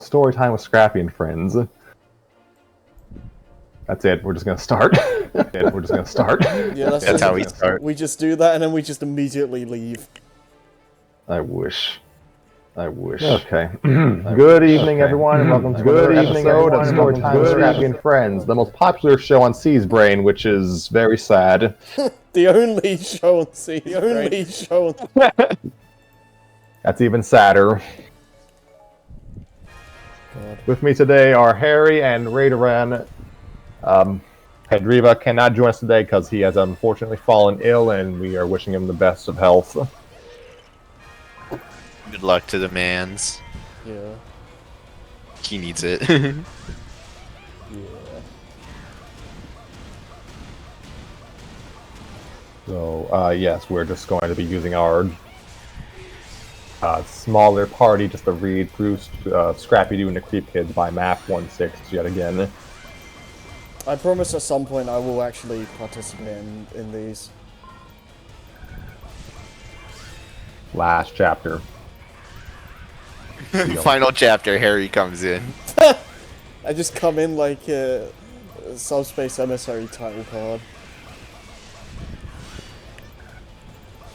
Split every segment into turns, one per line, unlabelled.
Story time with Scrappy and friends. That's it. We're just gonna start.
Yeah,
That's how we start.
We just do that and then we just immediately leave.
I wish. Okay. Good evening, everyone, and welcome to another episode of Story Time with Scrappy and Friends, the most popular show on C's Brain, which is very sad.
The only show on C.
That's even sadder.
God.
With me today are Harry and Raideran. Pedriva cannot join us today because he has unfortunately fallen ill, and we are wishing him the best of health.
Good luck to the mans.
Yeah.
He needs it.
Yeah.
So, yes, we're just going to be using our smaller party just to read through Scrappy Doo and the Creep Kids by Map 16 yet again.
I promise at some point I will actually participate in these.
Last chapter.
Final chapter, Harry comes in.
I just come in like a subspace emissary title card.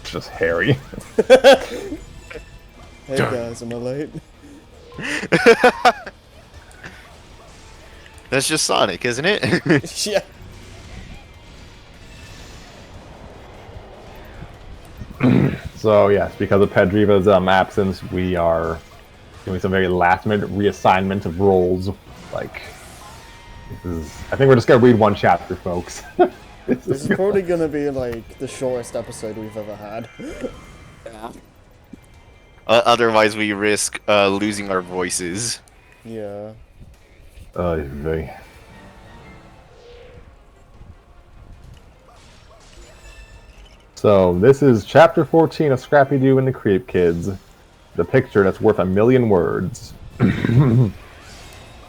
Just Harry.
Hey guys, am I late?
That's just Sonic, isn't it?
Yeah.
So, yes, because of Pedriva's absence, we are doing some very last-minute reassignment of roles. Like, I think we're just gonna read one chapter, folks.
This is probably gonna be like the shortest episode we've ever had.
Yeah. Otherwise, we risk losing our voices.
Yeah.
So, this is Chapter 14 of Scrappy Doo and the Creep Kids. The picture that's worth 1,000,000 words.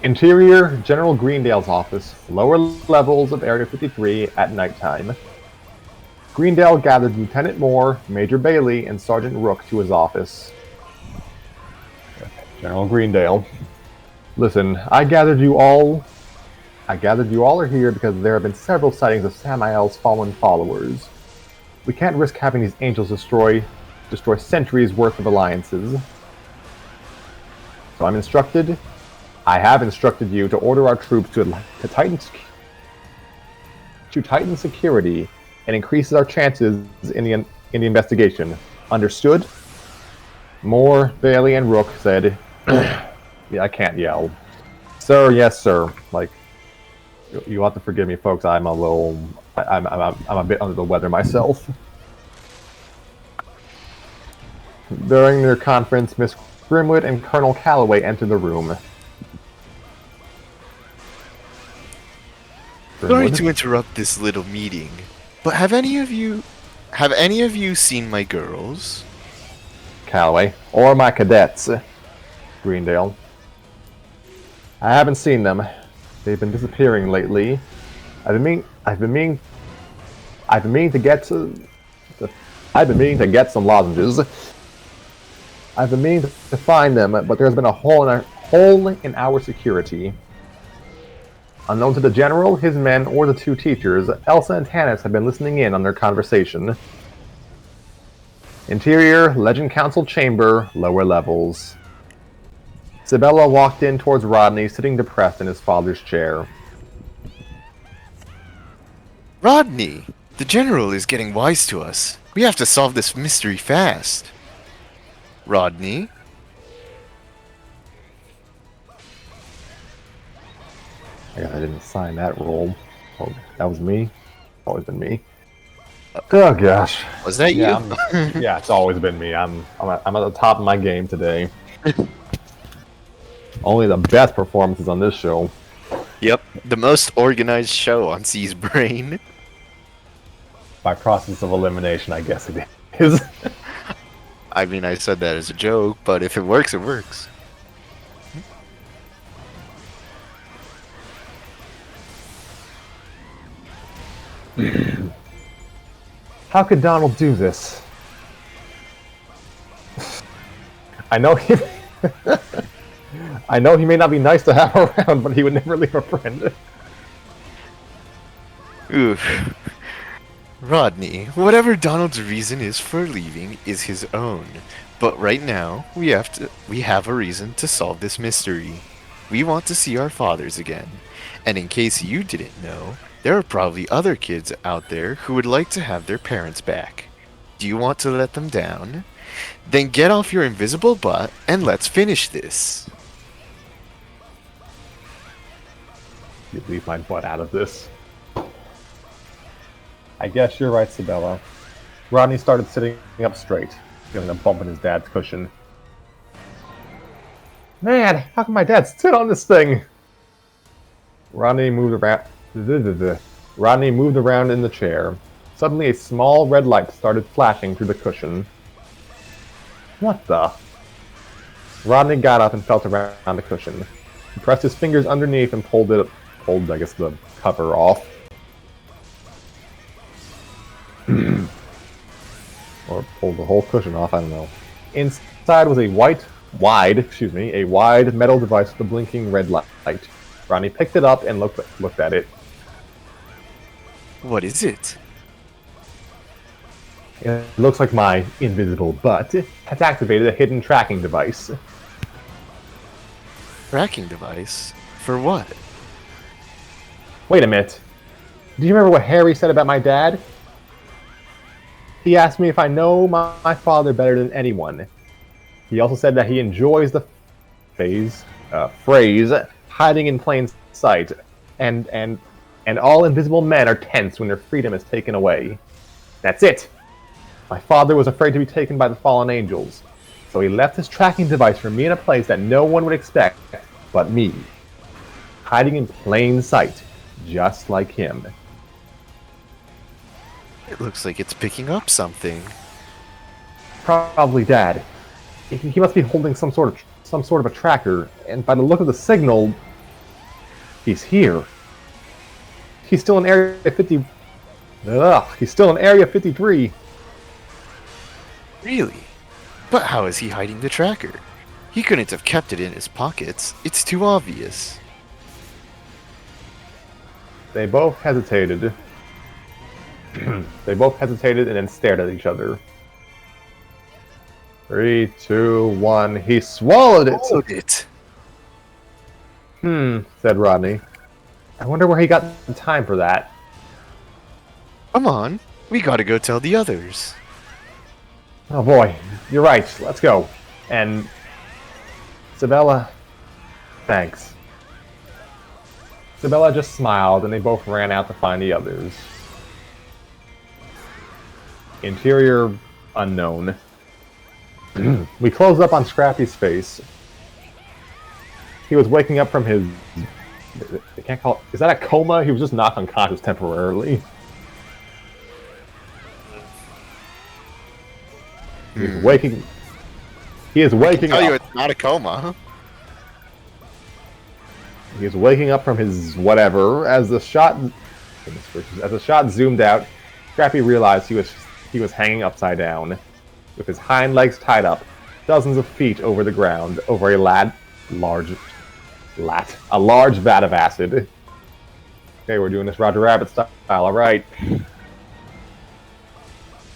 Interior, General Greendale's office, lower levels of Area 53 at nighttime. Greendale gathered Lieutenant Moore, Major Bailey, and Sergeant Rook to his office. General Greendale. Listen, I gathered you all are here because there have been several sightings of Samael's fallen followers. We can't risk having these angels destroy centuries worth of alliances. So I have instructed you to order our troops to tighten security and increases our chances in the investigation. Understood? Moore, Bailey, and Rook said, yeah, I can't yell. Sir, yes, sir. Like, you have to forgive me, folks. I'm a bit under the weather myself. During their conference, Miss Grimwood and Colonel Calloway entered the room.
Sorry to interrupt this little meeting, but have any of you seen my girls?
Calloway, or my cadets. Greendale. I haven't seen them. They've been disappearing lately. I've been meaning to get some lozenges. I've been meaning to find them, but there's been a hole in our security. Unknown to the general, his men, or the two teachers, Elsa and Tanis have been listening in on their conversation. Interior, Legend Council chamber, lower levels. Sibella walked in towards Rodney, sitting depressed in his father's chair.
Rodney! The general is getting wise to us. We have to solve this mystery fast. Rodney?
I guess I didn't sign that roll. Oh, that was me? Always been me. Oh gosh.
Was that you?
Yeah, it's always been me. I'm at the top of my game today. Only the best performances on this show.
Yep, the most organized show on C's Brain.
By process of elimination, I guess it is.
I mean, I said that as a joke, but if it works, it works.
How could Donald do this? I know he I know he may not be nice to have around, but he would never leave a friend.
Oof. Rodney, whatever Donald's reason is for leaving is his own. But right now, we have a reason to solve this mystery. We want to see our fathers again. And in case you didn't know, there are probably other kids out there who would like to have their parents back. Do you want to let them down? Then get off your invisible butt and let's finish this.
You leave my butt out of this. I guess you're right, Sabella. Rodney started sitting up straight, feeling a bump in his dad's cushion. Man, how can my dad sit on this thing? Rodney moved around. Rodney moved around in the chair. Suddenly, a small red light started flashing through the cushion. What the? Rodney got up and felt around the cushion. He pressed his fingers underneath and pulled, I guess, the cover off. Or pulled the whole cushion off, I don't know. Inside was a wide metal device with a blinking red light. Ronnie picked it up and looked at it.
What is it?
It looks like my invisible butt has activated a hidden tracking device.
Tracking device? For what?
Wait a minute. Do you remember what Harry said about my dad? He asked me if I know my father better than anyone. He also said that he enjoys the phrase hiding in plain sight, and all invisible men are tense when their freedom is taken away. That's it. My father was afraid to be taken by the fallen angels, so he left his tracking device for me in a place that no one would expect but me. Hiding in plain sight, just like him.
It looks like it's picking up something.
Probably Dad. He must be holding some sort of a tracker, and by the look of the signal, he's here. He's still in Area 50. He's still in Area 53.
Really? But how is he hiding the tracker? He couldn't have kept it in his pockets. It's too obvious.
They both hesitated. They both hesitated and then stared at each other. 3, 2, 1. He swallowed it! Said Rodney. I wonder where he got the time for that.
Come on, we gotta go tell the others.
Oh boy, you're right. Let's go. And Sabella, thanks. Sabella just smiled, and they both ran out to find the others. Interior unknown. We closed up on Scrappy's face. He was waking up from his... I can't call it... Is that a coma? He was just knocked unconscious temporarily. He's waking... He is waking up...
I can tell you it's not a coma, huh?
He is waking up from his whatever. As the shot zoomed out, Scrappy realized he was hanging upside down, with his hind legs tied up, dozens of feet over the ground, over a large vat of acid. Okay, we're doing this Roger Rabbit style, alright.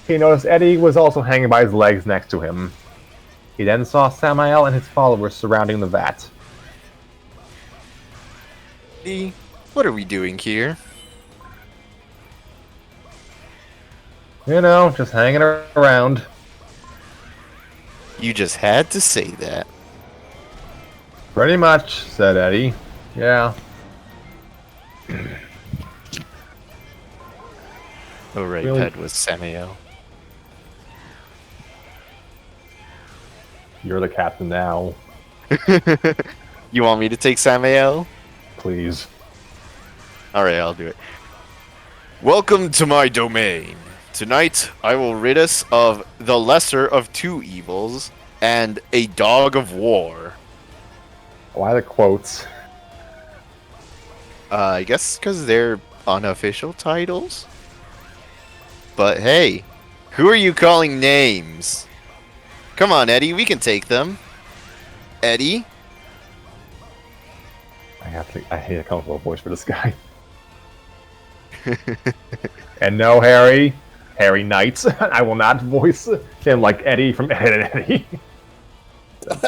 He noticed Eddie was also hanging by his legs next to him. He then saw Samael and his followers surrounding the vat.
Eddie, what are we doing here?
You know, just hanging around.
You just had to say that.
Pretty much, said Eddie. Yeah.
Oh right,
Really?
that was Samael.
You're the captain now.
You want me to take Samael?
Please.
Alright, I'll do it. Welcome to my domain. Tonight, I will rid us of the lesser of two evils and a dog of war.
Why the quotes?
I guess because they're unofficial titles? But hey, who are you calling names? Come on, Eddie, we can take them. Eddie?
I hate a comfortable voice for this guy. And no, Harry Knights. I will not voice him like Eddie from Ed and Eddie.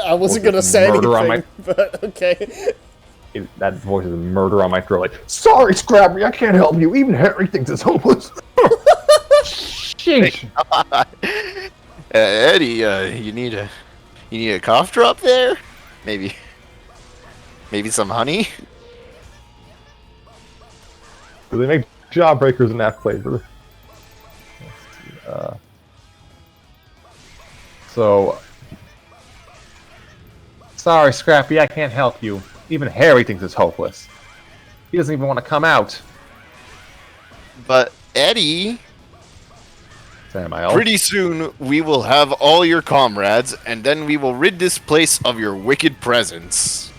I wasn't gonna say
Murder on
anything, but okay.
That voice is murder on my throat. Like, sorry, Scrappy, I can't help you. Even Harry thinks it's hopeless. Sheesh.
Eddie, you need a cough drop there? Maybe some honey?
Do they make jawbreakers in that flavor? So, sorry, Scrappy, I can't help you. Even Harry thinks it's hopeless. He doesn't even want to come out.
But Eddie,
Samael.
pretty soon we will have all your comrades, and then we will rid this place of your wicked presence.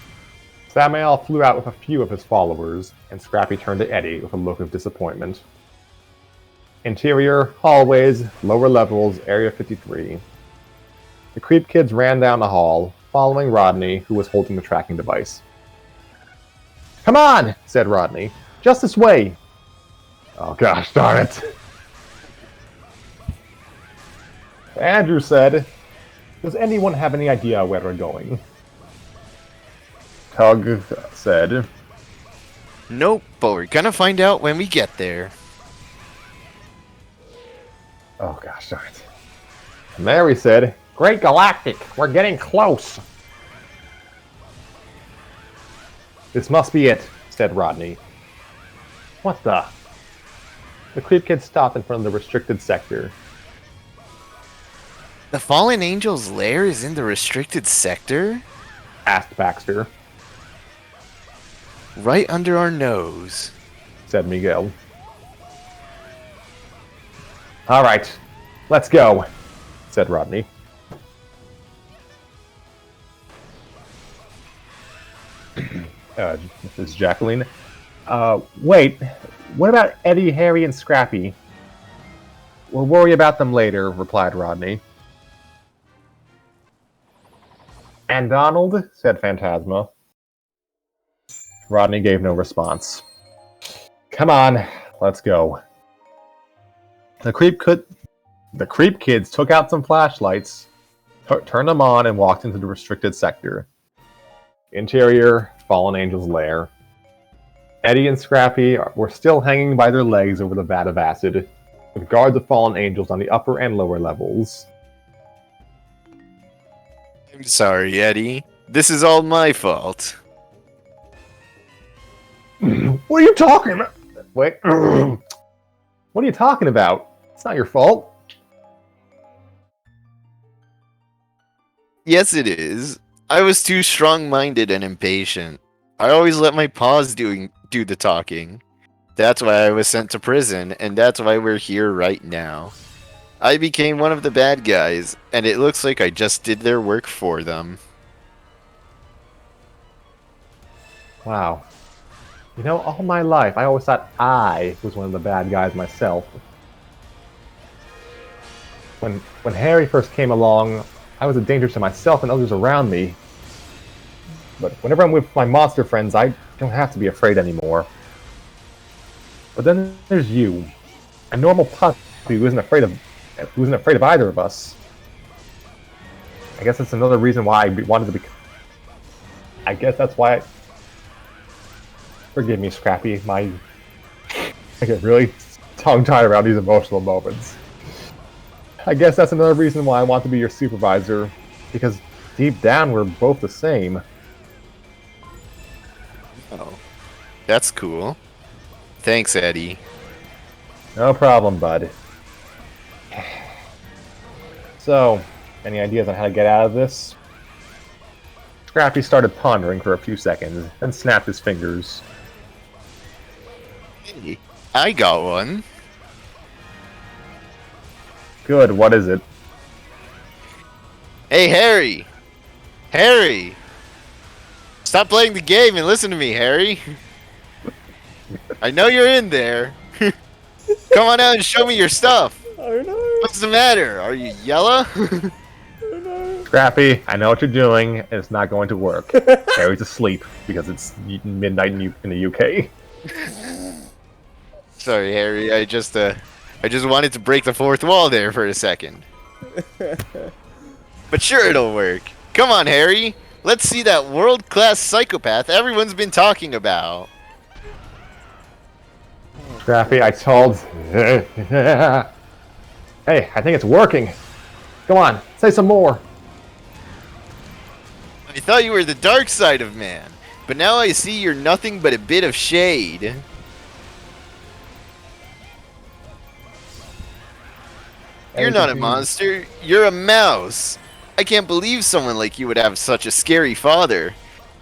Samael flew out with a few of his followers, and Scrappy turned to Eddie with a look of disappointment. Interior, hallways, lower levels, Area 53. The Creep Kids ran down the hall, following Rodney, who was holding the tracking device. Come on, said Rodney. Just this way. Oh gosh, darn it. Andrew said, does anyone have any idea where we're going? Tug said,
Nope, but we're gonna find out when we get there.
oh gosh, darn it. Mary said, Great Galactic, we're getting close. This must be it, said Rodney. What the? The Creep Kid stopped in front of the restricted sector.
The Fallen Angel's lair is in the restricted sector?
Asked Baxter,
Right under our nose.
said Miguel. All right, let's go, said Rodney. This is Jacqueline. Wait, what about Eddie, Harry, and Scrappy? We'll worry about them later, replied Rodney. And Donald, said Phantasma. Rodney gave no response. Come on, let's go. The Creep Kids took out some flashlights, turned them on, and walked into the restricted sector. Interior, Fallen Angel's lair. Eddie and Scrappy were still hanging by their legs over the vat of acid, with guards of Fallen Angels on the upper and lower levels.
I'm sorry, Eddie. This is all my fault.
What are you talking about? Wait. What are you talking about? It's not your fault.
Yes, it is. I was too strong-minded and impatient. I always let my paws do the talking. That's why I was sent to prison, and that's why we're here right now. I became one of the bad guys, and it looks like I just did their work for them.
Wow. You know, all my life, I always thought I was one of the bad guys myself. When Harry first came along, I was a danger to myself and others around me. But whenever I'm with my monster friends, I don't have to be afraid anymore. But then there's you, a normal puppy who isn't afraid of either of us. I guess that's another reason why I wanted to be. I guess that's why. Forgive me, Scrappy. I get really tongue-tied around these emotional moments. I guess that's another reason why I want to be your supervisor, because deep down we're both the same.
Oh, that's cool. Thanks, Eddie.
No problem, bud. So, any ideas on how to get out of this? Scrappy started pondering for a few seconds, then snapped his fingers.
Hey, I got one.
Good, what is it?
Hey, Harry! Harry! Stop playing the game and listen to me, Harry! I know you're in there. Come on out and show me your stuff.
Oh no!
What's the matter? Are you yellow?
Oh no!
Scrappy, I know what you're doing, and it's not going to work. Harry's asleep because it's midnight in the UK.
Sorry, Harry. I just wanted to break the fourth wall there for a second. But sure, it'll work. Come on, Harry. Let's see that world-class psychopath everyone's been talking about.
Scrappy, I told. Hey, I think it's working. Come on, say some more.
I thought you were the dark side of man, but now I see you're nothing but a bit of shade. You're not a monster, you're a mouse. I can't believe someone like you would have such a scary father.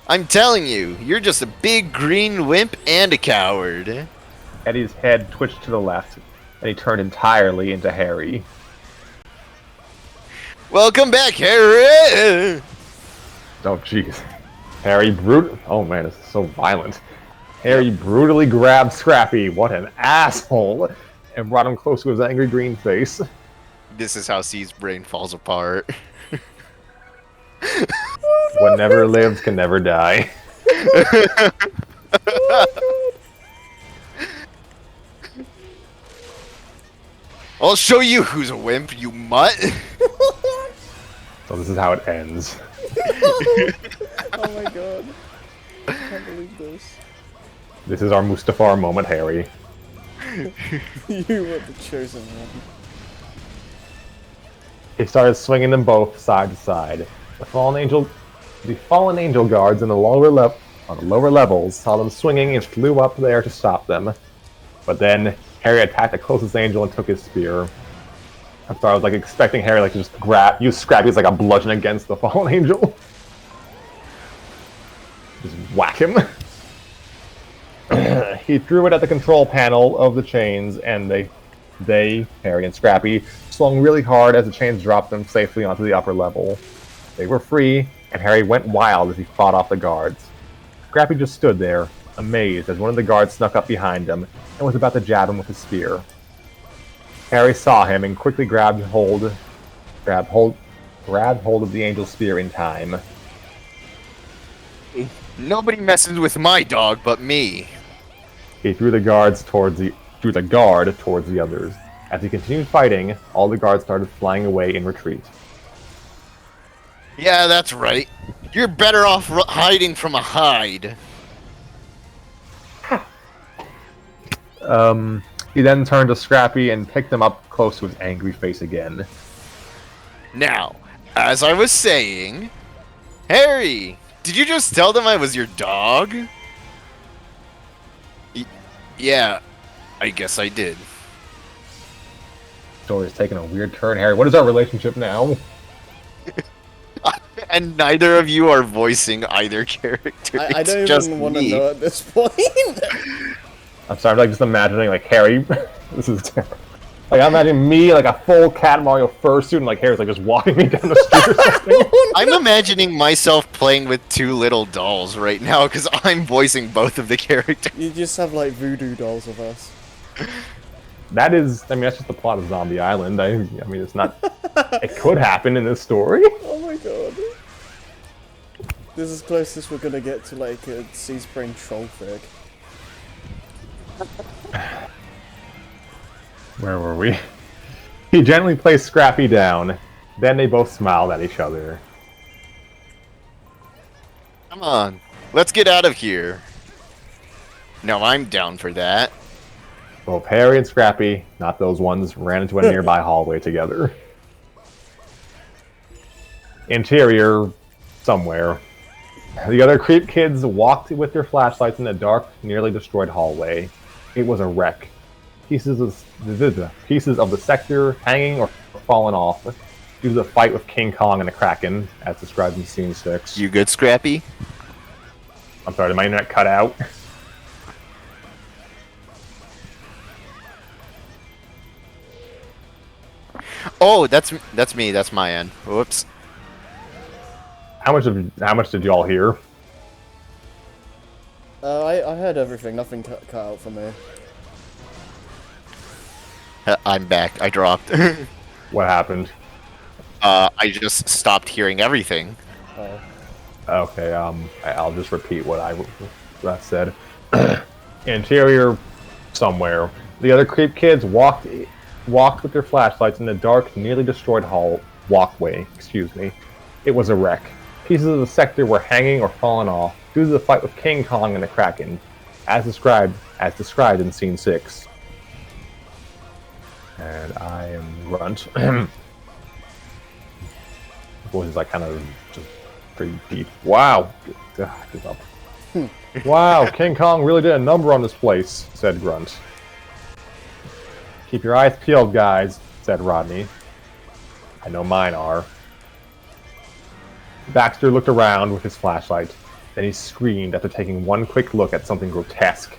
I'm telling you, you're just a big green wimp and a coward.
Eddie's head twitched to the left, and he turned entirely into Harry.
Welcome back, Harry!
Oh, jeez. Oh man, this is so violent. Harry brutally grabbed Scrappy, what an asshole, and brought him close to his angry green face.
This is how C's brain falls apart.
What never lives can never die.
I'll show you who's a wimp, you mutt!
So this is how it ends.
Oh my god. I can't believe this.
This is our Mustafar moment, Harry.
You were the chosen one.
He started swinging them both side to side. The fallen angel guards in the lower levels saw them swinging and flew up there to stop them. But then Harry attacked the closest angel and took his spear. I'm sorry, I was like expecting Harry like to just use Scrappy as like a bludgeon against the fallen angel. Just whack him. He threw it at the control panel of the chains, and they, Harry and Scrappy, swung really hard as the chains dropped them safely onto the upper level. They were free, and Harry went wild as he fought off the guards. Scrappy just stood there, amazed, as one of the guards snuck up behind him and was about to jab him with his spear. Harry saw him and quickly grabbed hold of the angel's spear in time.
Nobody messes with my dog but me.
He threw the guard towards the others. As he continued fighting, all the guards started flying away in retreat.
Yeah, that's right. You're better off hiding from a hide.
He then turned to Scrappy and picked him up close to his angry face again.
Now, as I was saying, Harry, did you just tell them I was your dog? Yeah, I guess I did.
Story's taking a weird turn, Harry. What is our relationship now?
And neither of you are voicing either character.
I don't even want to know at this point.
I'm sorry, I'm like just imagining like Harry. This is terrible. Like I'm imagining me like a full Cat Mario fursuit, and like Harry's like just walking me down the street or something.
I'm imagining myself playing with two little dolls right now because I'm voicing both of the characters.
You just have like voodoo dolls of us.
That is, I mean, that's just the plot of Zombie Island. I mean, it's not. It could happen in this story.
Oh my god. This is closest we're gonna get to like a Seaspring trollfic.
Where were we? He gently placed Scrappy down. Then they both smiled at each other.
Come on, let's get out of here. No, I'm down for that.
Both Harry and Scrappy, not those ones, ran into a nearby hallway together. Interior, somewhere. The other creep kids walked with their flashlights in a dark, nearly destroyed hallway. It was a wreck. Pieces of the sector hanging or fallen off due to the fight with King Kong and the Kraken, as described in Scene 6.
You good, Scrappy?
I'm sorry, did my internet cut out?
Oh, that's me. That's my end. Whoops.
How much did you all hear?
I heard everything. Nothing cut out for me.
I'm back. I dropped.
What happened?
I just stopped hearing everything.
Oh.
Okay, I'll just repeat what I said. Interior, somewhere. The other creep kids walked with their flashlights in the dark, nearly destroyed hall walkway. Excuse me. It was a wreck. Pieces of the sector were hanging or fallen off due to the fight with King Kong and the Kraken, as described in Scene 6. And I am Grunt. Voice is like kind of just pretty deep. Wow. Give up. Wow, King Kong really did a number on this place, said Grunt. Keep your eyes peeled, guys, said Rodney. I know mine are. Baxter looked around with his flashlight. Then he screamed after taking one quick look at something grotesque.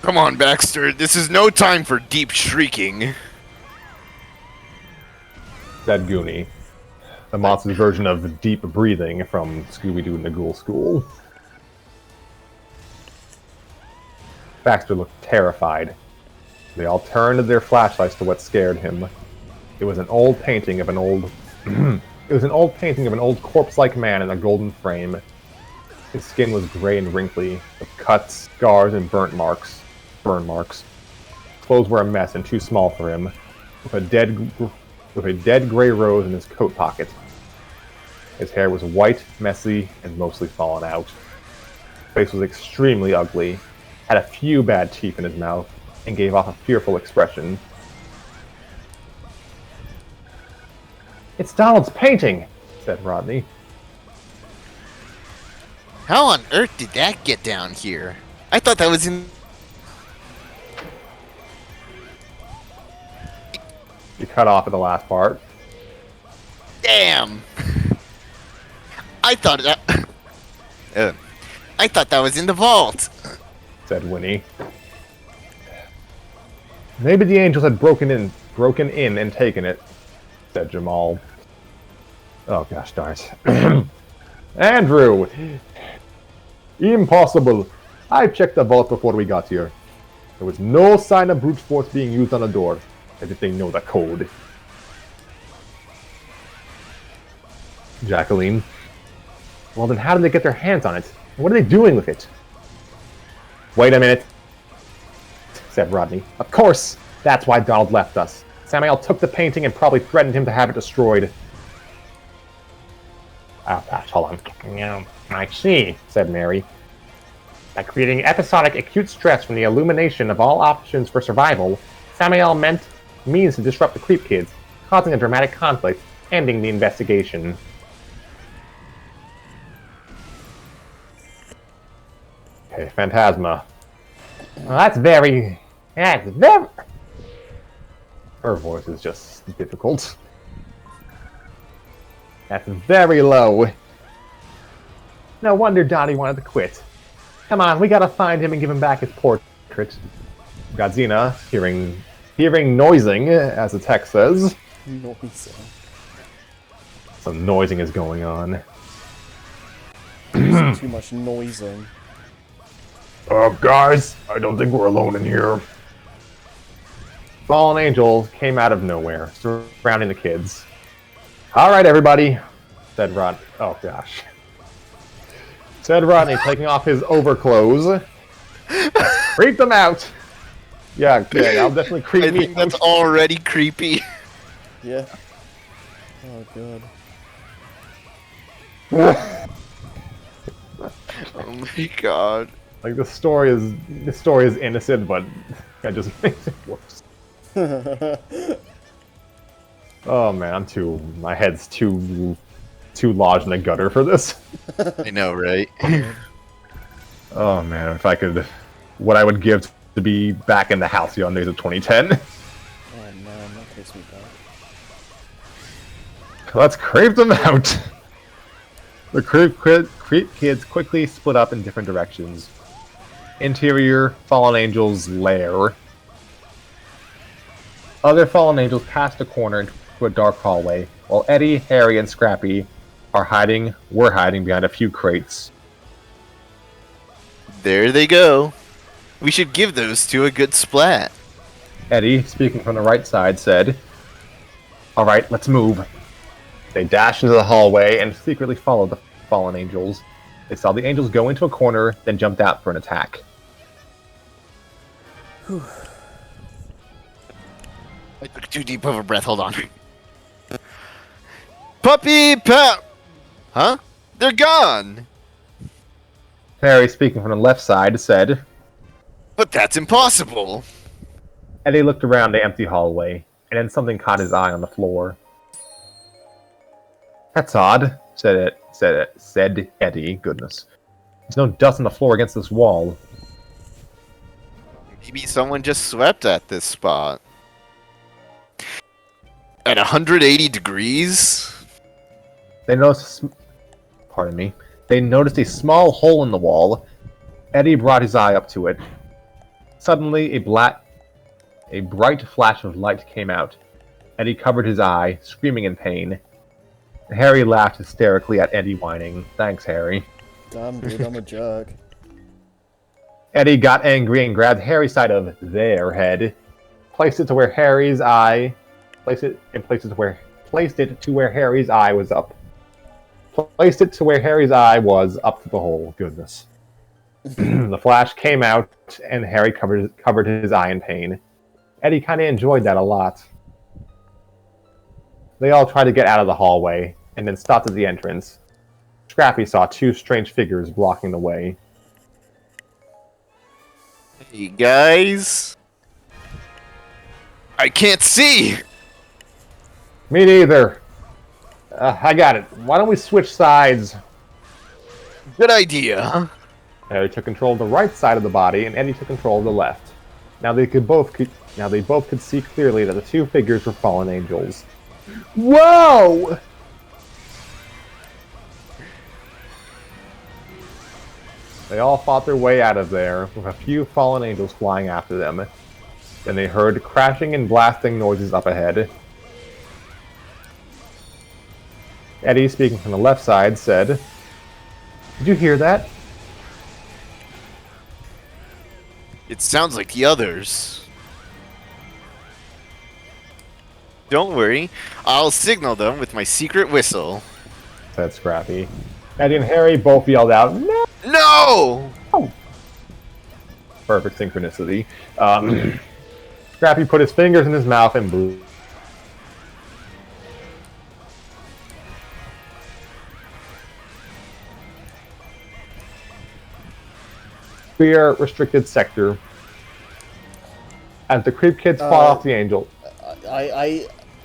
Come on, Baxter. This is no time for deep shrieking.
Said Goonie, the monster's version of deep breathing from Scooby-Doo and the Ghoul School. Baxter looked terrified. They all turned their flashlights to what scared him. It was an old painting of an old corpse-like man in a golden frame. His skin was gray and wrinkly, with cuts, scars, and burn marks. Clothes were a mess and too small for him, with a dead gray rose in his coat pocket. His hair was white, messy, and mostly fallen out. His face was extremely ugly, had a few bad teeth in his mouth, and gave off a fearful expression. "It's Donald's painting," said Rodney.
How on earth did that get down here? I thought that was in...
You cut off at the last part.
Damn! I thought that... I thought that was in the vault.
Said Winnie. Maybe the angels had broken in and taken it, said Jamal. Oh gosh darn it. Andrew! Impossible! I checked the vault before we got here. There was no sign of brute force being used on the door, as if they know the code. Jacqueline. Well then how did they get their hands on it? What are they doing with it? Wait a minute, said Rodney. Of course! That's why Donald left us. Samuel took the painting and probably threatened him to have it destroyed. Oh gosh, hold on. I see, said Mary. By creating episodic acute stress from the illumination of all options for survival, Samuel means to disrupt the creep kids, causing a dramatic conflict, ending the investigation. Okay, Phantasma. Well, that's very... Her voice is just difficult. That's very low. No wonder Dottie wanted to quit. Come on, we gotta find him and give him back his portrait. Godzina, hearing noising, as the text says.
Noising.
Some noising is going on.
Too much noising.
Guys, I don't think we're alone in here. Fallen angels came out of nowhere, surrounding the kids. Alright, everybody, said Rodney. Oh, gosh. Said Rodney, taking off his overclothes. Creep them out! Yeah, okay, I'll definitely creep
I
me
think that's already creepy.
Yeah. Oh god.
Oh my god.
Like, the story is innocent, but it just makes it worse. Oh man, my head's too lodged in the gutter for this.
I know, right?
Oh man, if I could, what I would give to be back in the halcyon days of 2010.
Oh man, that takes me back.
Let's creep them out. The creep kids quickly split up in different directions. Interior, Fallen Angels' lair. Other Fallen Angels passed a corner into a dark hallway, while Eddie, Harry, and Scrappy were hiding behind a few crates.
There they go. We should give those two a good splat.
Eddie, speaking from the right side, said, "Alright, let's move." They dashed into the hallway and secretly followed the fallen angels. They saw the angels go into a corner, then jumped out for an attack.
I took too deep of a breath. Hold on. Puppy pep. Huh? They're gone.
Harry, speaking from the left side, said,
But that's impossible.
Eddie looked around the empty hallway, and then something caught his eye on the floor. "That's odd," said Eddie. Goodness. There's no dust on the floor against this wall.
Maybe someone just swept at this spot. At 180 degrees?
They noticed They noticed a small hole in the wall. Eddie brought his eye up to it. Suddenly, a bright flash of light came out. Eddie covered his eye, screaming in pain. Harry laughed hysterically at Eddie whining. "Thanks, Harry."
Damn, dude, I'm a jerk.
Eddie got angry and grabbed Harry's side of their head, placed it to where Harry's eye was up. Placed it to where Harry's eye was up to the hole. Goodness. The flash came out, and Harry covered his eye in pain. Eddie kind of enjoyed that a lot. They all tried to get out of the hallway, and then stopped at the entrance. Scrappy saw two strange figures blocking the way.
Hey guys. I can't see!
Me neither. I got it. Why don't we switch sides?
Good idea.
Harry took control of the right side of the body, and Eddie took control of the left. Now they both could see clearly that the two figures were fallen angels. Whoa! They all fought their way out of there, with a few fallen angels flying after them. Then they heard crashing and blasting noises up ahead. Eddie, speaking from the left side, said, "Did you hear that?"
It sounds like the others. Don't worry, I'll signal them with my secret whistle.
Said Scrappy. Eddie and Harry both yelled out, "No!"
No!
Perfect synchronicity. Scrappy put his fingers in his mouth and blew. Clear restricted sector. As the creep kids fought off the angel.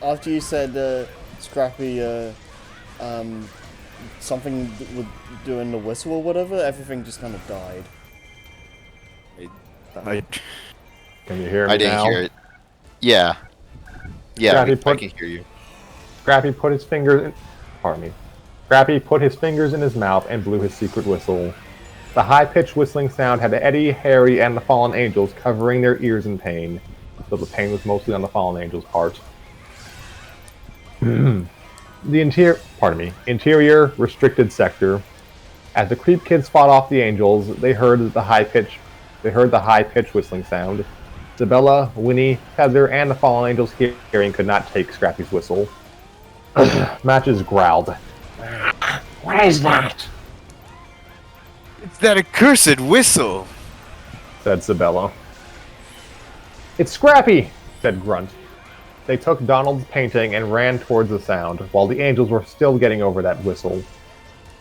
After you said Scrappy, something with doing the whistle or whatever, everything just kind of died.
Can you hear me
I didn't
now?
hear it. Yeah. Yeah, I can hear you.
Scrappy put his fingers in... Pardon me. Scrappy put his fingers in his mouth and blew his secret whistle. The high-pitched whistling sound had Eddie, Harry, and the fallen angels covering their ears in pain, though the pain was mostly on the fallen angels' part. The interior restricted sector. As the creep kids fought off the angels, they heard the high-pitched whistling sound. Isabella, Winnie, Heather, and the fallen angels' hearing could not take Scrappy's whistle. Matches growled. "What is that?"
It's that accursed whistle!
Said Sabella. "It's Scrappy!" said Grunt. They took Donald's painting and ran towards the sound, while the angels were still getting over that whistle.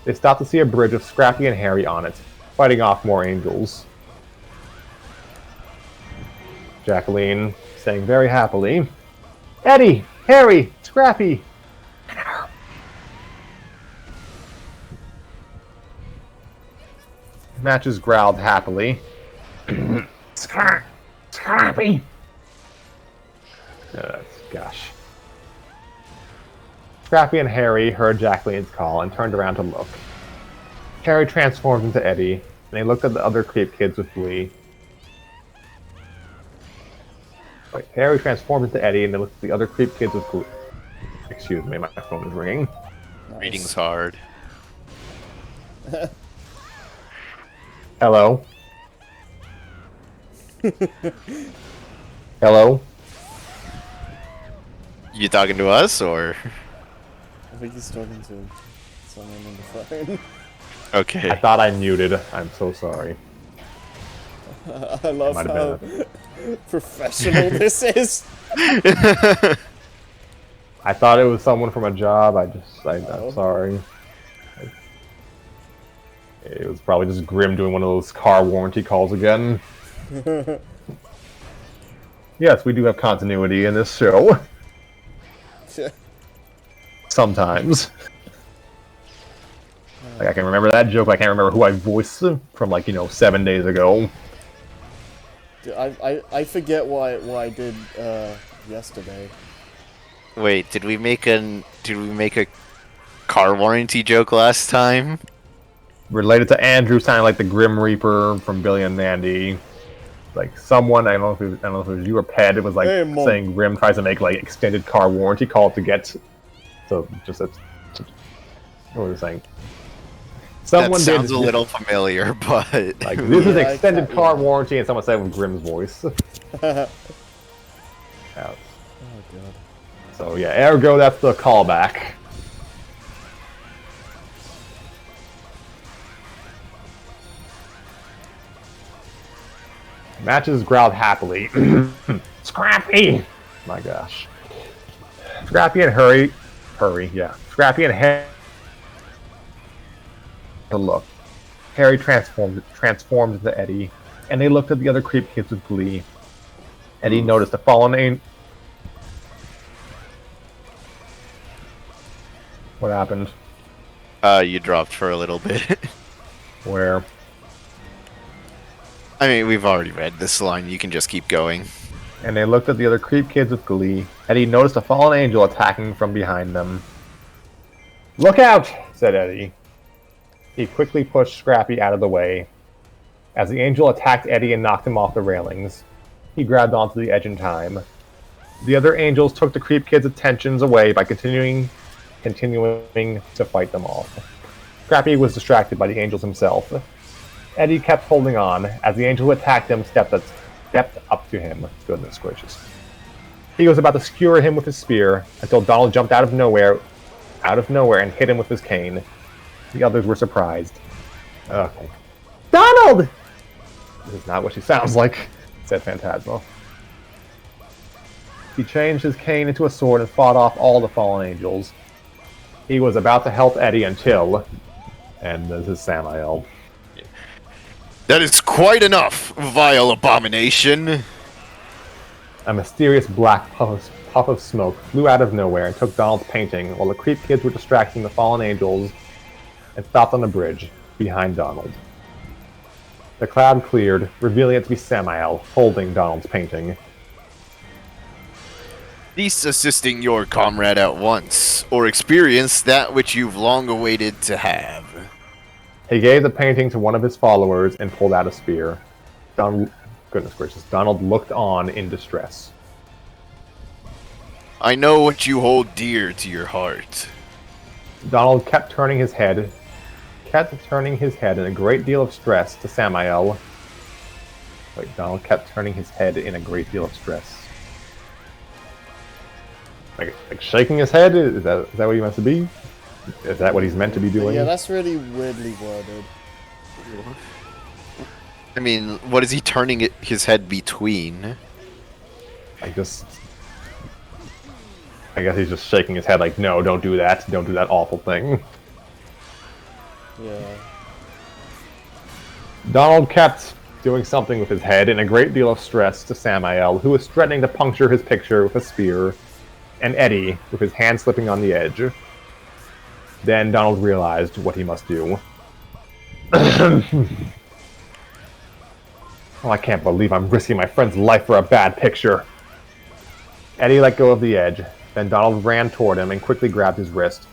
They stopped to see a bridge with Scrappy and Harry on it, fighting off more angels. Jacqueline, saying very happily, "Eddie! Harry! Scrappy!" Matches growled happily. "Scrappy!" Gosh. Scrappy and Harry heard Jacqueline's call and turned around to look. Harry transformed into Eddie, and they looked at the other creep kids with glee. Harry transformed into Eddie, and they looked at the other creep kids with glee. Excuse me, my phone is ringing.
Nice.
Reading's hard.
Hello? Hello?
You talking to us, or?
I think he's talking to someone on the phone.
I
Okay.
thought I muted. I'm so sorry.
I love
might
how
have been
professional this is.
I thought it was someone from a job. I'm
Oh.
sorry. It was probably just Grim doing one of those car warranty calls again. Yes, we do have continuity in this show. Sometimes. Like, I can remember that joke, but I can't remember who I voiced from, like, 7 days ago.
Dude, I forget what I did yesterday.
Wait, did we make a car warranty joke last time?
Related to Andrew sounding like the Grim Reaper from Billy and Mandy. Like, someone, I don't know if it was you or Ped, it was like
Hey, Mom.
saying Grim tries to make, like, extended car warranty call to get... So, just... What was it saying? Someone
that sounds
did,
a little familiar, but
like, this is
Yeah,
extended
yeah.
car warranty, and someone said it with Grim's voice. Yeah.
Oh god.
So yeah, ergo, that's the callback. Matches growled happily. Scrappy! My gosh. Scrappy and yeah. Scrappy and Harry to look. Harry transformed into Eddie, and they looked at the other creep kids with glee. Eddie noticed a fallen angel. What happened?
you dropped for a little bit.
Where?
I mean, we've already read this line. You can just keep going.
And they looked at the other creep kids with glee. Eddie noticed a fallen angel attacking from behind them. "Look out!" said Eddie. He quickly pushed Scrappy out of the way. As the angel attacked Eddie and knocked him off the railings, he grabbed onto the edge in time. The other angels took the creep kids' attentions away by continuing to fight them off. Scrappy was distracted by the angels himself. Eddie kept holding on as the angel who attacked him stepped up to him. Goodness gracious. He was about to skewer him with his spear until Donald jumped out of nowhere and hit him with his cane. The others were surprised. Okay. "Donald!" "This is not what she sounds like," said Phantasma. He changed his cane into a sword and fought off all the fallen angels. He was about to help Eddie until... And this is Samael.
That is quite enough, vile abomination.
A mysterious black puff of smoke flew out of nowhere and took Donald's painting while the creep kids were distracting the fallen angels and stopped on the bridge behind Donald. The cloud cleared, revealing it to be Samael holding Donald's painting.
Cease assisting your comrade at once, or experience that which you've long awaited to have.
He gave the painting to one of his followers and pulled out a spear. Goodness gracious, Donald looked on in distress.
I know what you hold dear to your heart.
Donald kept turning his head in a great deal of stress to Samael. Wait, Donald kept turning his head in a great deal of stress. Like shaking his head? Is that what he meant to be? Is that what he's meant to be doing?
Yeah, that's really weirdly worded.
I mean, what is he turning his head between?
I guess he's just shaking his head like, no, don't do that. Don't do that awful thing.
Yeah.
Donald kept doing something with his head in a great deal of stress to Samael, who was threatening to puncture his picture with a spear, and Eddie, with his hand slipping on the edge. Then Donald realized what he must do. Oh, I can't believe I'm risking my friend's life for a bad picture. Eddie let go of the edge. Then Donald ran toward him and quickly grabbed his wrist.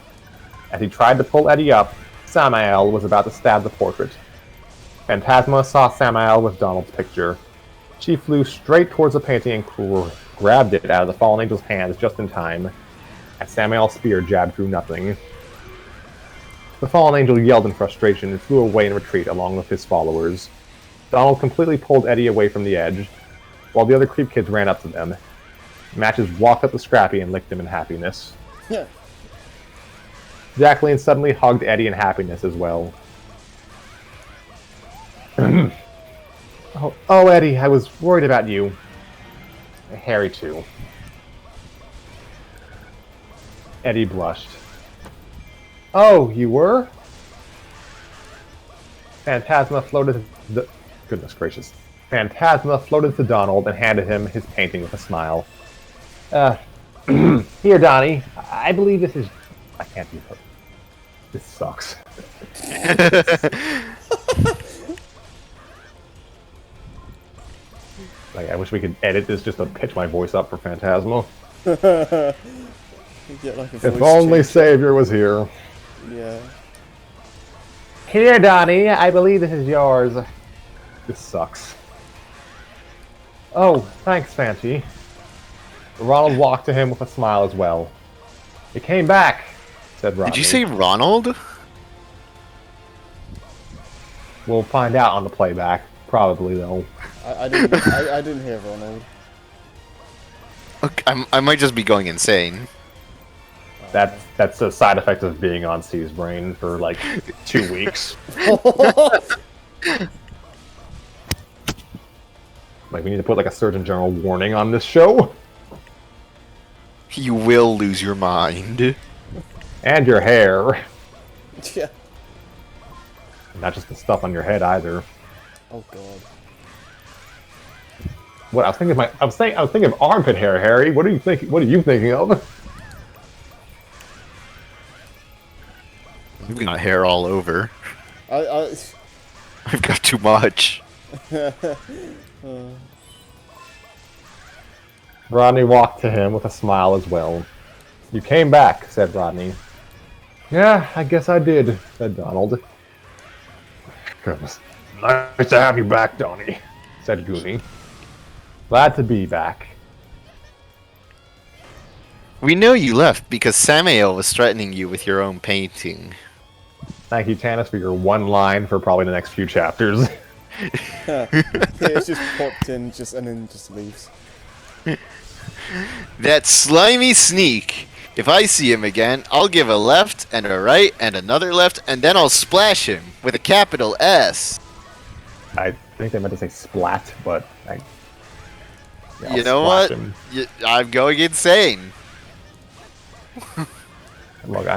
As he tried to pull Eddie up, Samael was about to stab the portrait. Phantasma saw Samael with Donald's picture. She flew straight towards the painting and grabbed it out of the fallen angel's hands just in time, as Samael's spear jabbed through nothing. The fallen angel yelled in frustration and flew away in retreat along with his followers. Donald completely pulled Eddie away from the edge, while the other creep kids ran up to them. Matches walked up to Scrappy and licked him in happiness.
Yeah.
Jacqueline suddenly hugged Eddie in happiness as well. oh, Eddie, I was worried about you. Harry, too. Eddie blushed. Oh, you were? Phantasma floated to... Goodness gracious. Phantasma floated to Donald and handed him his painting with a smile. Here, Donnie. I believe this is... I can't do it. This sucks. Like, I wish we could edit this just to pitch my voice up for Phantasma.
Get like a
If
voice
only
change.
Savior was here.
Yeah.
Here, Donnie. I believe this is yours. This sucks. Oh, thanks, Fanchi. Ronald walked to him with a smile as well. It came back, said Rodney.
Did you say Ronald?
We'll find out on the playback. Probably, though.
I didn't hear Ronald.
Okay, I might just be going insane.
That's a side effect of being on Steve's brain for like 2 weeks. Like, we need to put like a Surgeon General warning on this show.
You will lose your mind.
And your hair.
Yeah.
Not just the stuff on your head either.
Oh god.
What I was thinking of armpit hair, Harry. What are you thinking of?
I've got hair all over. I've got too much.
Rodney walked to him with a smile as well. You came back, said Rodney. Yeah, I guess I did, said Donald. Goodness. Nice to have you back, Donnie, said Goonie. Glad to be back.
We know you left because Samael was threatening you with your own painting.
Thank you, Tanis, for your one line for probably the next few chapters.
It's just popped in, and then just leaves.
That slimy sneak. If I see him again, I'll give a left and a right and another left, and then I'll splash him with a capital S.
I think they meant to say splat, but yeah,
You
I'll
know what?
splash him.
I'm going insane.
Look,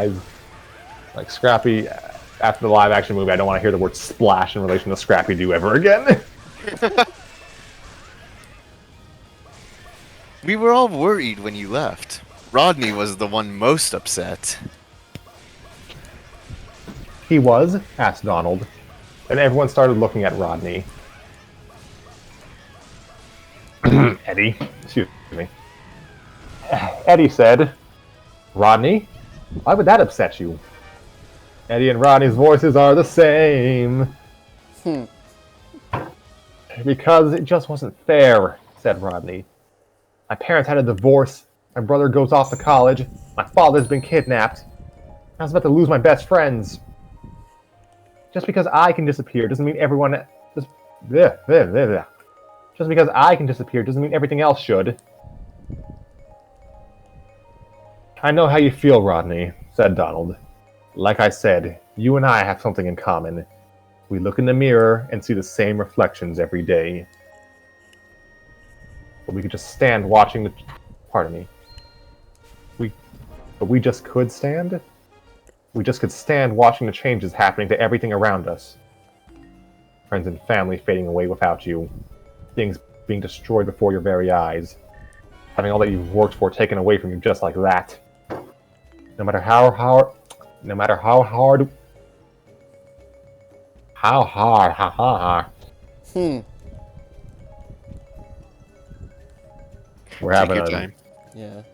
like Scrappy. After the live-action movie, I don't want to hear the word splash in relation to Scrappy Doo ever again.
We were all worried when you left. Rodney was the one most upset.
He was? Asked Donald. And everyone started looking at Rodney. Eddie. Excuse me. Eddie said, Rodney? Why would that upset you? Eddie and Rodney's voices are the same. Because it just wasn't fair, said Rodney. My parents had a divorce. My brother goes off to college. My father's been kidnapped. I was about to lose my best friends. Just because I can disappear doesn't mean everyone... Just because I can disappear doesn't mean everything else should. I know how you feel, Rodney, said Donald. Like I said, you and I have something in common. We look in the mirror and see the same reflections every day. But we could just stand watching the... Pardon me. But we just could stand? We just could stand watching the changes happening to everything around us. Friends and family fading away without you. Things being destroyed before your very eyes. Having all that you've worked for taken away from you just like that. No matter how hard... We're
Take your time.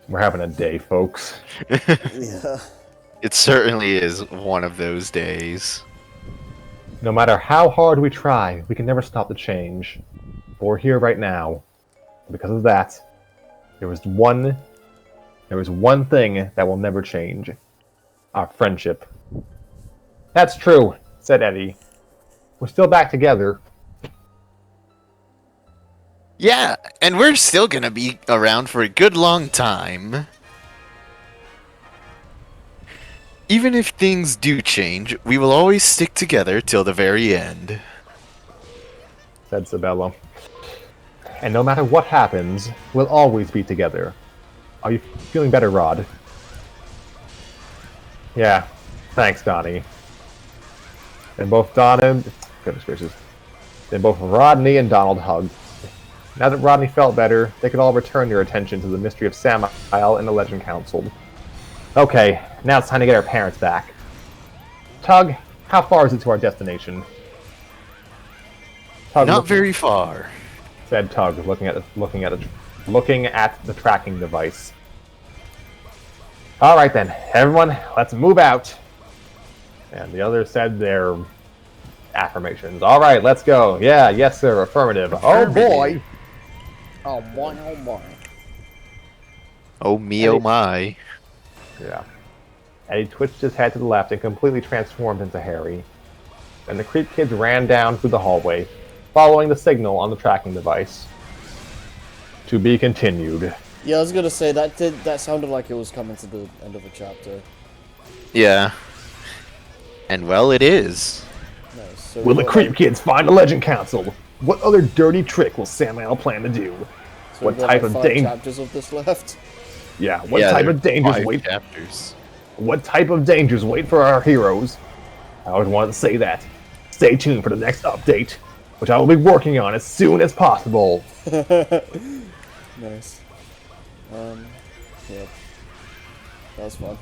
We're having a day, folks.
Yeah.
It certainly is one of those days.
No matter how hard we try, we can never stop the change. But we're here right now. Because of that, there is one thing that will never change. Our friendship. That's true, said Eddie. We're still back together.
Yeah, and we're still gonna be around for a good long time. Even if things do change, we will always stick together till the very end.
Said Sabella. And no matter what happens, we'll always be together. Are you feeling better, Rod? Yeah. Thanks, Donnie. And both Don and... Goodness gracious. Then both Rodney and Donald hugged. Now that Rodney felt better, they could all return their attention to the mystery of Samael and the Legend Council. Okay, now it's time to get our parents back. Tug, how far is it to our destination? Tug
Not very far.
said Tug, looking at the tracking device. All right then, everyone, let's move out. And the others said their affirmations. All right, let's go. Yeah, yes, sir. Affirmative. Oh boy.
Oh boy, oh boy.
Oh me, oh my.
Yeah. And he twitched his head to the left and completely transformed into Harry. Then the creep kids ran down through the hallway, following the signal on the tracking device. To be continued.
Yeah, I was gonna say that sounded like it was coming to the end of a chapter.
Yeah. And well, it is.
Nice. So
Will the creep kids find the Legend Council? What other dirty trick will Samael plan to do?
So
What
we've got
type
like
of
5
danger?
chapters of this left?
Yeah. What
Yeah,
type
there
of
are
dangers
5
wait?
chapters.
What type of dangers wait for our heroes? I always wanted to say that. Stay tuned for the next update, which I will be working on as soon as possible.
Nice. Yeah. That was fun.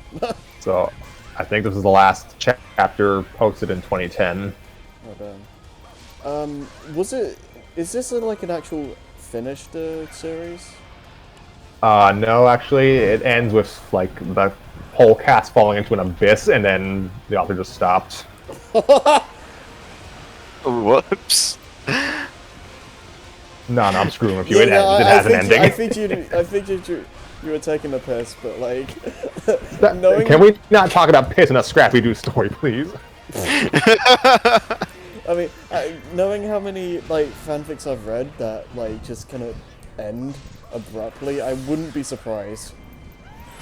So, I think this is the last chapter posted in 2010.
Oh damn. Is this like an actual finished series?
No, actually, it ends with like the whole cast falling into an abyss, and then the author just stopped.
Whoops.
No, I'm screwing with you.
Yeah,
It
no,
ends. It
I
has an
think
ending.
I think you were taking the piss, but like knowing
Can we not talk about piss in a Scrappy Doo story, please?
I mean, knowing how many like fanfics I've read that like just kind of end abruptly, I wouldn't be surprised.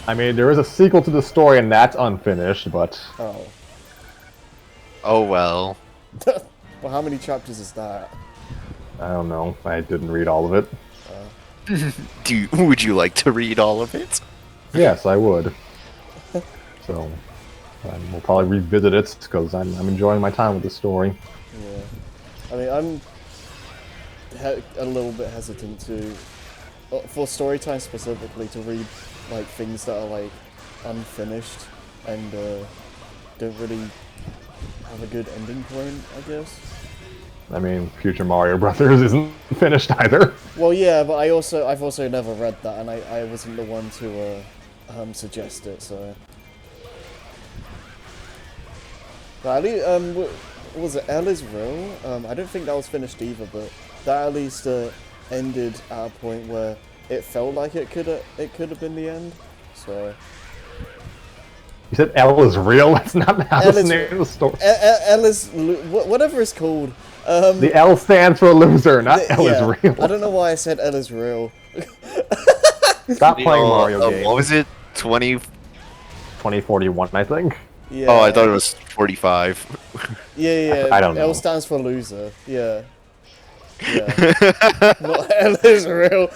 I mean, there is a sequel to the story, and that's unfinished, but
Oh.
Oh well.
Well, how many chapters is that?
I don't know. I didn't read all of it.
Would you like to read all of it?
Yes, I would. So, we'll probably revisit it because I'm enjoying my time with the story.
Yeah. I mean, I'm a little bit hesitant to, for story time specifically, to read like things that are like unfinished and don't really have a good ending point, I guess.
I mean, Future Mario Brothers isn't finished either.
Well, yeah, but I've also never read that, and I wasn't the one to suggest it, so. But at least, what was it? L is real. I don't think that was finished either, but that at least ended at a point where it felt like it could have been the end. So.
You said L is real? That's not how
L
the
is
name of the story.
L is whatever it's called.
The L stands for loser, not L
yeah,
is real.
I don't know why I said L is real.
Stop playing Mario games.
What was it? 20?
2041, I think.
Yeah.
Oh, I thought it was 45.
Yeah.
I don't know.
L stands for loser. Yeah. Yeah. Not L is real.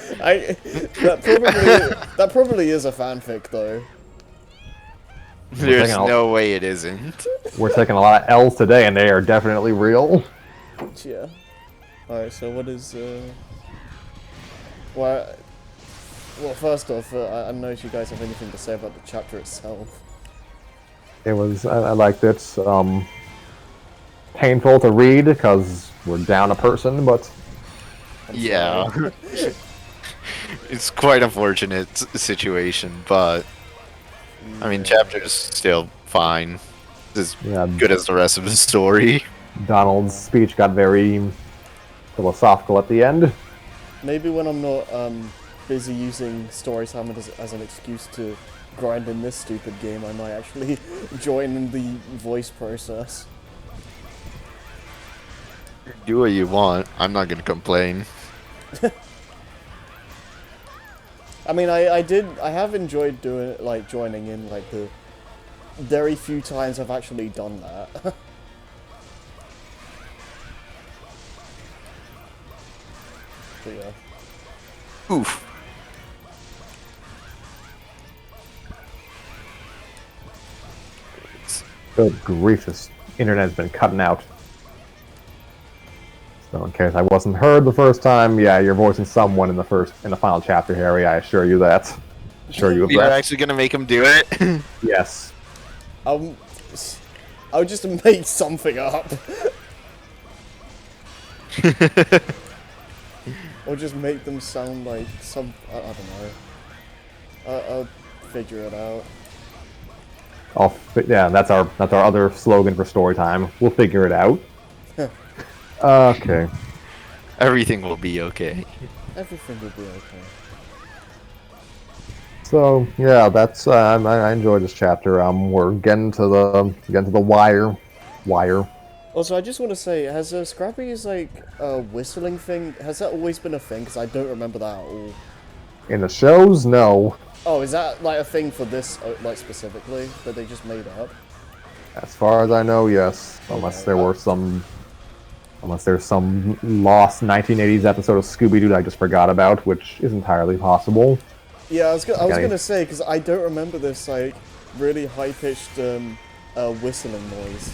That probably is a fanfic though.
There's no way it isn't.
We're taking a lot of L's today, and they are definitely real.
Yeah. Alright, so what is well, first off, I don't know if you guys have anything to say about the chapter itself.
It was, I liked it. Painful to read because we're down a person, but
Yeah. It's quite a fortunate situation, but I mean, chapter's still fine. As
yeah,
good as the rest of the story.
Donald's speech got very philosophical at the end.
Maybe when I'm not busy using story time as an excuse to grind in this stupid game, I might actually join in the voice process.
Do what you want. I'm not gonna complain.
I mean, I have enjoyed doing like joining in like the very few times I've actually done that. But yeah.
Oof.
Good grief, this internet's been cutting out. So in case I wasn't heard the first time, yeah, you're voicing someone in the final chapter, Harry. I assure you that. Assure you of
You're
that.
actually gonna make him do it?
Yes.
I'll just make something up. Or just make them sound like some. I don't know. I'll figure it out.
Yeah, that's our other slogan for story time. We'll figure it out. Okay.
Everything will be okay.
Everything will be okay.
So yeah, that's I enjoyed this chapter. We're getting to the wire.
Also, I just want to say, has Scrappy's like whistling thing? Has that always been a thing? Because I don't remember that at all.
In the shows, no.
Oh, is that like a thing for this like specifically that they just made up?
As far as I know, yes. Unless there's some lost 1980s episode of Scooby Doo that I just forgot about, which is entirely possible.
Yeah, I was gonna say because I don't remember this like really high pitched whistling noise.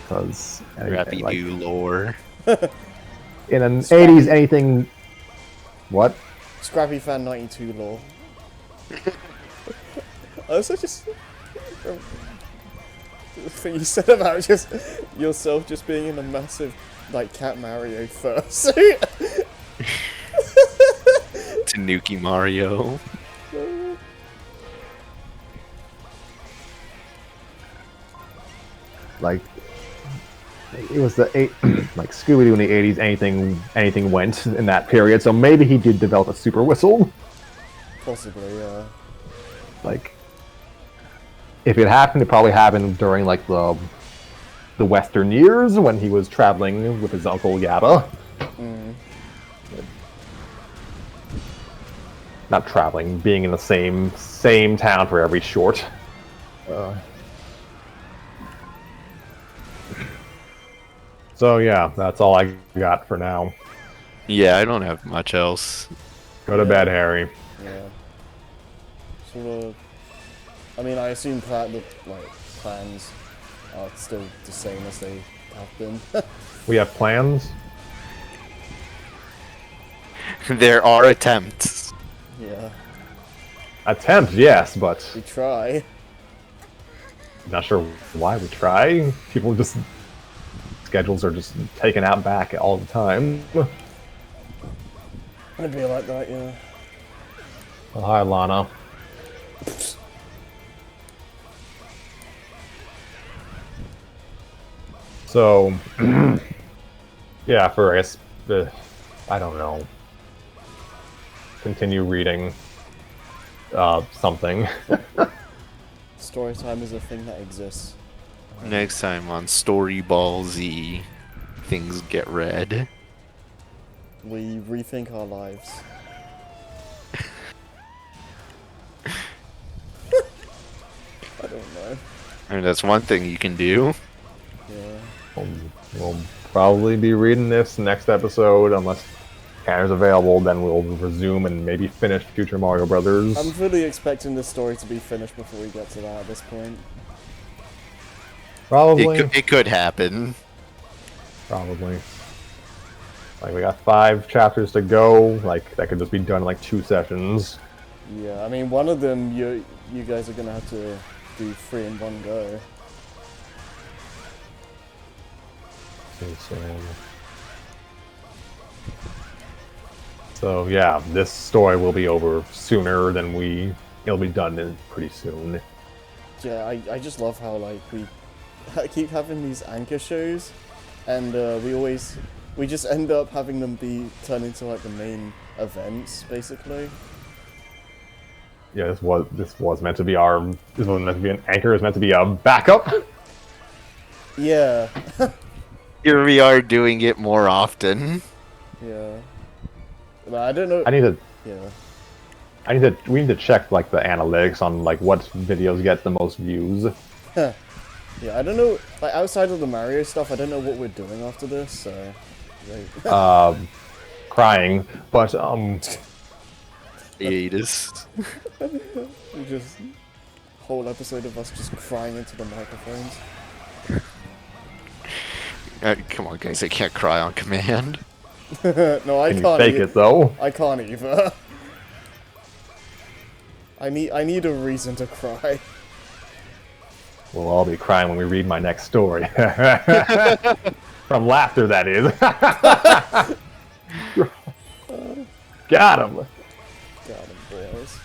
Because
Scrappy Doo lore.
in an 80s anything. What?
Scrappy Fan 92 lore. Also, just the thing you said about just yourself just being in a massive like Cat Mario fursuit.
Tanuki Mario.
Like it was the like Scooby Doo in the 80s. Anything went in that period. So maybe he did develop a super whistle.
Possibly, yeah.
Like, if it happened, it probably happened during like the Western years when he was traveling with his uncle Yabba. Not traveling, being in the same town for every short. So yeah, that's all I got for now.
Yeah, I don't have much else.
Go to bed, Harry.
Yeah. So, I mean, I assume the plans are still the same as they have been.
We have plans.
There are attempts.
Yeah,
Attempts, yes, but
we try.
not sure why we try. People just schedules are just taken out back all the time.
It'd be like that, yeah.
Oh, hi, Lana. So, yeah, for I guess I don't know. Continue reading something.
Story time is a thing that exists.
Next time on Story Ball Z, things get read.
We rethink our lives. I don't know.
I mean, that's one thing you can do.
Yeah.
We'll probably be reading this next episode unless Tanner's available. Then we'll resume and maybe finish Future Mario Brothers.
I'm fully expecting this story to be finished before we get to that at this point.
Probably.
It could happen.
Probably. Like, we got 5 chapters to go. Like, that could just be done in like 2 sessions.
Yeah, I mean, one of them you guys are gonna have to do 3 in one go.
So yeah, this story will be over sooner than it'll be done pretty soon.
Yeah, I just love how like we keep having these anchor shows, and we just end up having them turn into like the main events basically.
Yeah, this was meant to be this wasn't meant to be an anchor. It was meant to be a backup.
Yeah.
Here we are doing it more often.
Yeah. But I don't know.
I need to We need to check like the analytics on like what videos get the most views.
Yeah, I don't know. Like outside of the Mario stuff, I don't know what we're doing after this. So, like,
Crying, but
Hiatus.
we just whole episode of us just crying into the microphones.
Come on, guys, I can't cry on command.
No, I
can you
can't.
fake it though?
I can't either. I need a reason to cry.
We'll all be crying when we read my next story. From laughter, that is. Got him.
Got him, boys.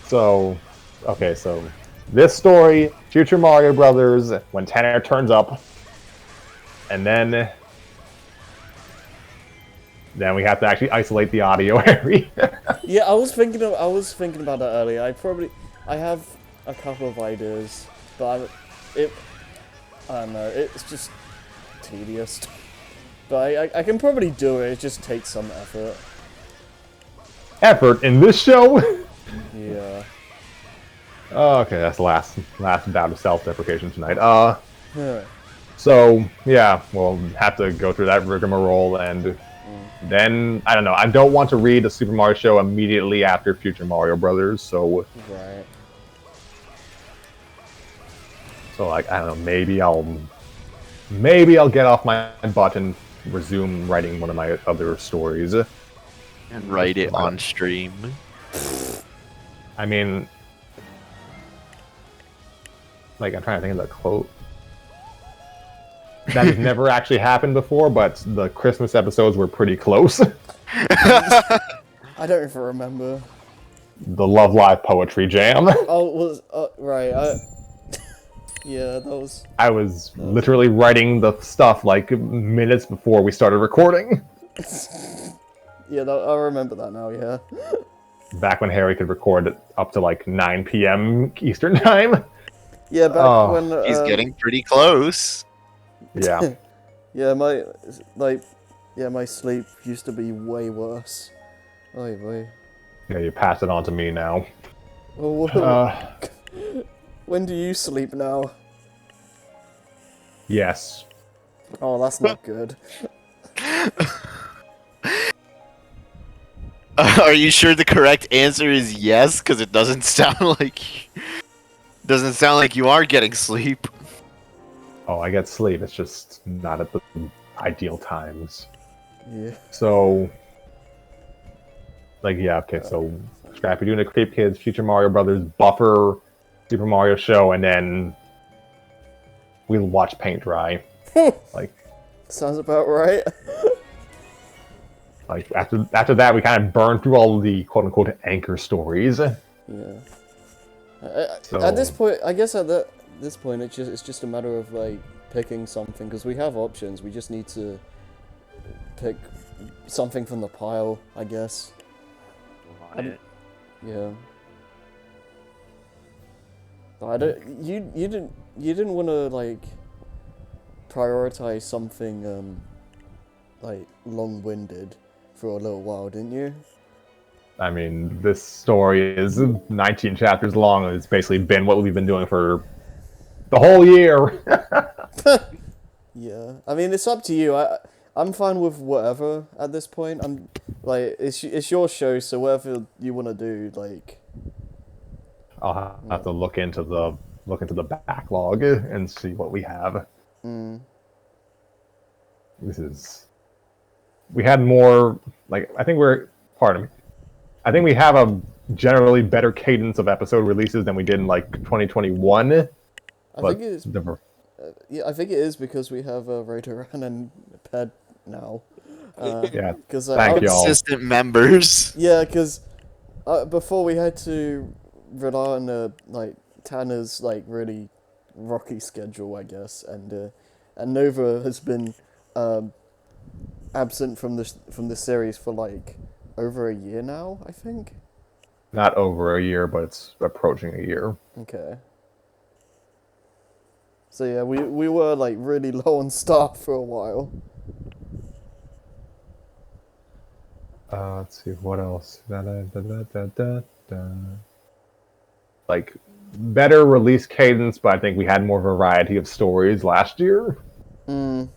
So, okay, so this story, Future Mario Brothers, when Tanner turns up, and then we have to actually isolate the audio area.
Yeah, I was thinking about that earlier. I have a couple of ideas, but I don't know. It's just tedious. But I can probably do it. It just takes some effort.
Effort in this show.
Yeah.
Okay, that's the last bout of self-deprecation tonight.
Huh.
So yeah, we'll have to go through that rigmarole, and then I don't know. I don't want to read the Super Mario show immediately after Future Mario Brothers, so
Right.
like I don't know. Maybe I'll get off my butt and resume writing one of my other stories.
And write it on stream.
I mean, like I'm trying to think of the quote. That has never actually happened before, but the Christmas episodes were pretty close.
I don't even remember.
The Love Live Poetry Jam.
Oh, right. Yeah, that was.
I was literally writing the stuff like minutes before we started recording.
Yeah, I remember that now. Yeah.
Back when Harry could record it up to like 9 p.m. Eastern time.
Yeah, back when.
He's getting pretty close.
Yeah.
Yeah, my sleep used to be way worse. Oy vey.
Yeah, you pass it on to me now.
When do you sleep now?
Yes.
Oh, that's not good.
Are you sure the correct answer is yes? Because it doesn't sound like you are getting sleep.
Oh, I get sleep. It's just not at the ideal times.
Yeah.
So, like, yeah, okay. So, Scrappy doing the Creep Kids, Future Mario Brothers, Buffer, Super Mario Show, and then we'll watch paint dry. Like,
Sounds about right.
like after that, we kind of burned through all the quote unquote anchor stories.
Yeah.
So,
At this point, I guess this point, it's just a matter of like picking something because we have options. We just need to pick something from the pile, I guess. Yeah. But I don't. You didn't want to like prioritize something like long-winded for a little while, didn't you?
I mean, this story is 19 chapters long, and it's basically been what we've been doing for the whole year.
Yeah, I mean it's up to you. I'm fine with whatever at this point. I'm like it's your show, so whatever you want to do, like.
I'll have to look into the backlog and see what we have. We had more like I think we have a generally better cadence of episode releases than we did in like 2021.
I think it is. Yeah, I think it is because we have Raideran and Ped now.
Yeah,
Because
thank y'all.
Consistent members.
Yeah, because before we had to rely on like Tanner's like really rocky schedule, I guess, and Nova has been absent from the series for like over a year now, I think.
Not over a year, but it's approaching a year.
Okay. So yeah, we were like really low on staff for a while.
Let's see what else. Like better release cadence, but I think we had more variety of stories last year.
Mm,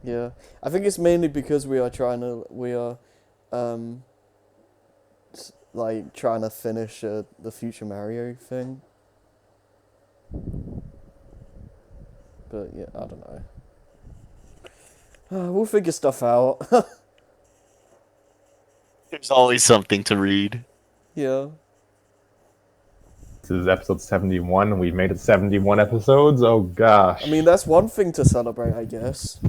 yeah. I think it's mainly because we are um like trying to finish the future Mario thing. But yeah, I don't know. We'll figure stuff out.
There's always something to read.
Yeah.
This is episode 71. We've made it 71 episodes. Oh gosh.
I mean, that's one thing to celebrate, I guess.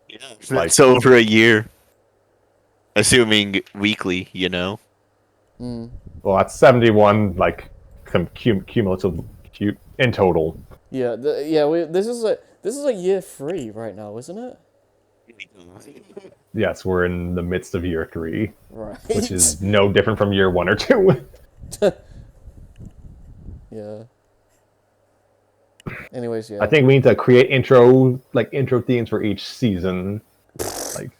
Yeah.
Like,
That's over a year. Assuming weekly, you know?
Mm.
well, that's 71, like, cumulative in total.
Yeah, this is like year 3 right now, isn't it?
Yes, we're in the midst of year 3,
Right.
which is no different from year 1 or 2.
Yeah. Anyways, yeah.
I think we need to create intro themes for each season. Like,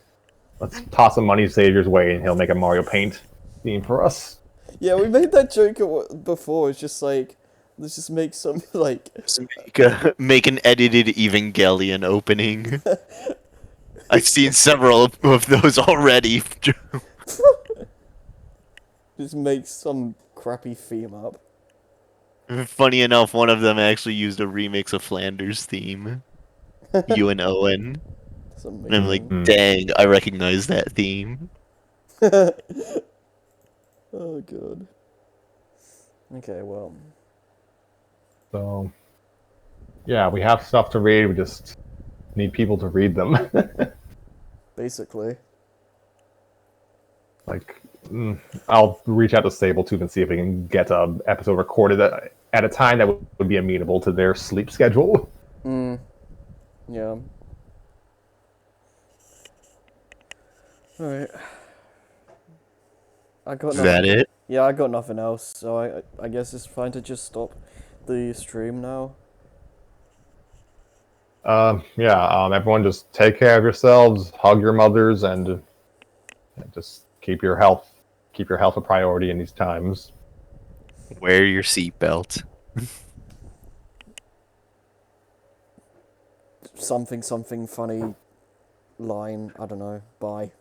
let's toss some money Savior's way, and he'll make a Mario Paint theme for us.
Yeah, we made that joke before. It's just like, let's just make some like.
Make an edited Evangelion opening. I've seen several of those already.
Just make some crappy theme up.
Funny enough, one of them actually used a remix of Flanders' theme. You and Owen.
That's
And I'm like,
amazing.
dang, I recognize that theme.
Oh god. Okay, well.
So, yeah, we have stuff to read. We just need people to read them.
Basically.
Like, I'll reach out to Sabletooth and see if we can get an episode recorded at a time that would be amenable to their sleep schedule.
Mm. Yeah. Alright. I got
Is
nothing.
that it?
Yeah, I got nothing else, so I guess it's fine to just stop the stream now.
Everyone just take care of yourselves, hug your mothers, and just keep your health a priority in these times.
Wear your seatbelt.
Something funny line, I don't know. Bye.